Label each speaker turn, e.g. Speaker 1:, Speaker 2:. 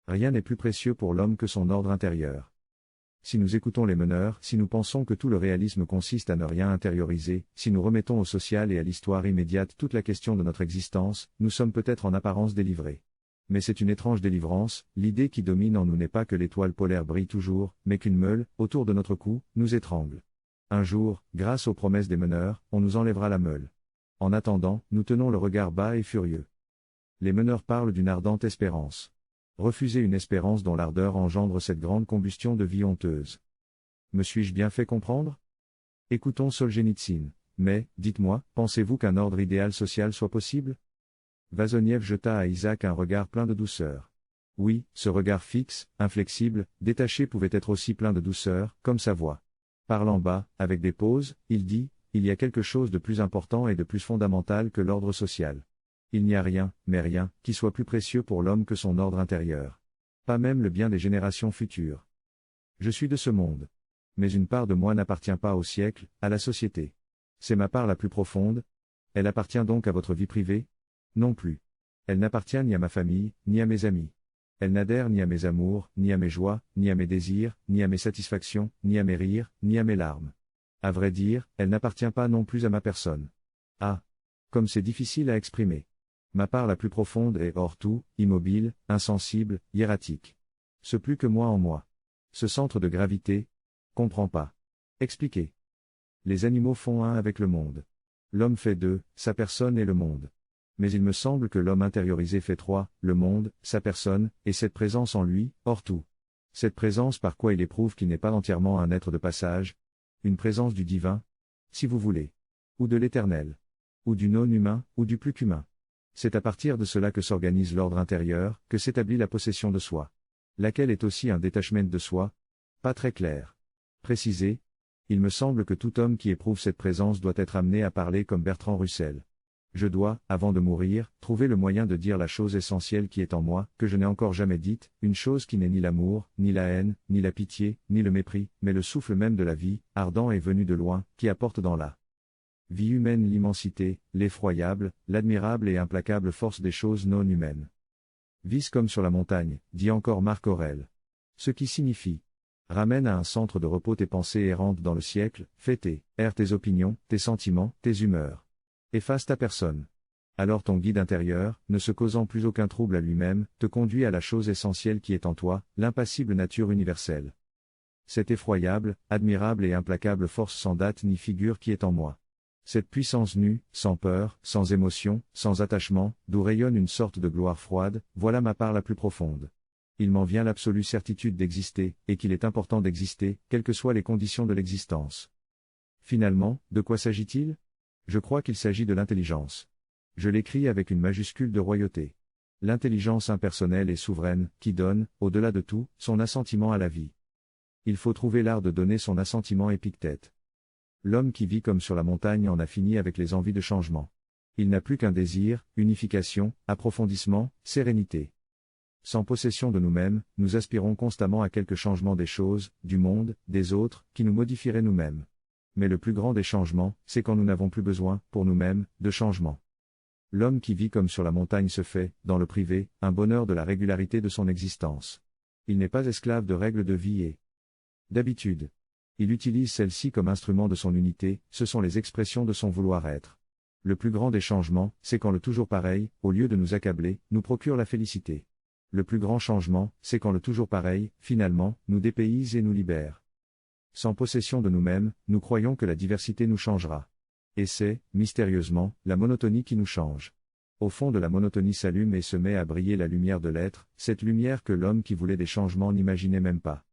Speaker 1: Rien n'est plus précieux pour l'homme que son ordre intérieur. Si nous écoutons les meneurs, si nous pensons que tout le réalisme consiste à ne rien intérioriser, si nous remettons au social et à l'histoire immédiate toute la question de notre existence, nous sommes peut-être en apparence délivrés. Mais c'est une étrange délivrance, l'idée qui domine en nous n'est pas que l'étoile polaire brille toujours, mais qu'une meule, autour de notre cou, nous étrangle. Un jour, grâce aux promesses des meneurs, on nous enlèvera la meule. En attendant, nous tenons le regard bas et furieux. Les meneurs parlent d'une ardente espérance. Refuser une espérance dont l'ardeur engendre cette grande combustion de vie honteuse. Me suis-je bien fait comprendre? Écoutons Solzhenitsyn. Mais, dites-moi, pensez-vous qu'un ordre idéal social soit possible? Vazoniev jeta à Isaac un regard plein de douceur. Oui, ce regard fixe, inflexible, détaché pouvait être aussi plein de douceur, comme sa voix. Parlant bas, avec des pauses, il dit, il y a quelque chose de plus important et de plus fondamental que l'ordre social. Il n'y a rien, mais rien, qui soit plus précieux pour l'homme que son ordre intérieur. Pas même le bien des générations futures. Je suis de ce monde. Mais une part de moi n'appartient pas au siècle, à la société. C'est ma part la plus profonde. Elle appartient donc à votre vie privée? Non plus. Elle n'appartient ni à ma famille, ni à mes amis. Elle n'adhère ni à mes amours, ni à mes joies, ni à mes désirs, ni à mes satisfactions, ni à mes rires, ni à mes larmes. À vrai dire, elle n'appartient pas non plus à ma personne. Ah! Comme c'est difficile à exprimer. Ma part la plus profonde est hors tout, immobile, insensible, hiératique. Ce plus que moi en moi. Ce centre de gravité. Comprends pas. Expliquez. Les animaux font un avec le monde. L'homme fait deux, sa personne et le monde. Mais il me semble que l'homme intériorisé fait trois, le monde, sa personne, et cette présence en lui, hors tout. Cette présence par quoi il éprouve qu'il n'est pas entièrement un être de passage. Une présence du divin. Si vous voulez. Ou de l'éternel. Ou du non-humain, ou du plus qu'humain. C'est à partir de cela que s'organise l'ordre intérieur, que s'établit la possession de soi. Laquelle est aussi un détachement de soi? Pas très clair. Précisé. Il me semble que tout homme qui éprouve cette présence doit être amené à parler comme Bertrand Russell. Je dois, avant de mourir, trouver le moyen de dire la chose essentielle qui est en moi, que je n'ai encore jamais dite, une chose qui n'est ni l'amour, ni la haine, ni la pitié, ni le mépris, mais le souffle même de la vie, ardent et venu de loin, qui apporte dans la vie humaine l'immensité, l'effroyable, l'admirable et implacable force des choses non humaines. Vise comme sur la montagne, dit encore Marc Aurèle. Ce qui signifie. Ramène à un centre de repos tes pensées errantes dans le siècle, fais erre tes opinions, tes sentiments, tes humeurs. Efface ta personne. Alors ton guide intérieur, ne se causant plus aucun trouble à lui-même, te conduit à la chose essentielle qui est en toi, l'impassible nature universelle. Cette effroyable, admirable et implacable force sans date ni figure qui est en moi. Cette puissance nue, sans peur, sans émotion, sans attachement, d'où rayonne une sorte de gloire froide, voilà ma part la plus profonde. Il m'en vient l'absolue certitude d'exister, et qu'il est important d'exister, quelles que soient les conditions de l'existence. Finalement, de quoi s'agit-il? Je crois qu'il s'agit de l'intelligence. Je l'écris avec une majuscule de royauté. L'intelligence impersonnelle et souveraine, qui donne, au-delà de tout, son assentiment à la vie. Il faut trouver l'art de donner son assentiment Épictète. L'homme qui vit comme sur la montagne en a fini avec les envies de changement. Il n'a plus qu'un désir, unification, approfondissement, sérénité. Sans possession de nous-mêmes, nous aspirons constamment à quelque changement des choses, du monde, des autres, qui nous modifierait nous-mêmes. Mais le plus grand des changements, c'est quand nous n'avons plus besoin, pour nous-mêmes, de changement. L'homme qui vit comme sur la montagne se fait, dans le privé, un bonheur de la régularité de son existence. Il n'est pas esclave de règles de vie et d'habitude. Il utilise celles-ci comme instrument de son unité, ce sont les expressions de son vouloir-être. Le plus grand des changements, c'est quand le toujours pareil, au lieu de nous accabler, nous procure la félicité. Le plus grand changement, c'est quand le toujours pareil, finalement, nous dépayse et nous libère. Sans possession de nous-mêmes, nous croyons que la diversité nous changera. Et c'est, mystérieusement, la monotonie qui nous change. Au fond de la monotonie s'allume et se met à briller la lumière de l'être, cette lumière que l'homme qui voulait des changements n'imaginait même pas.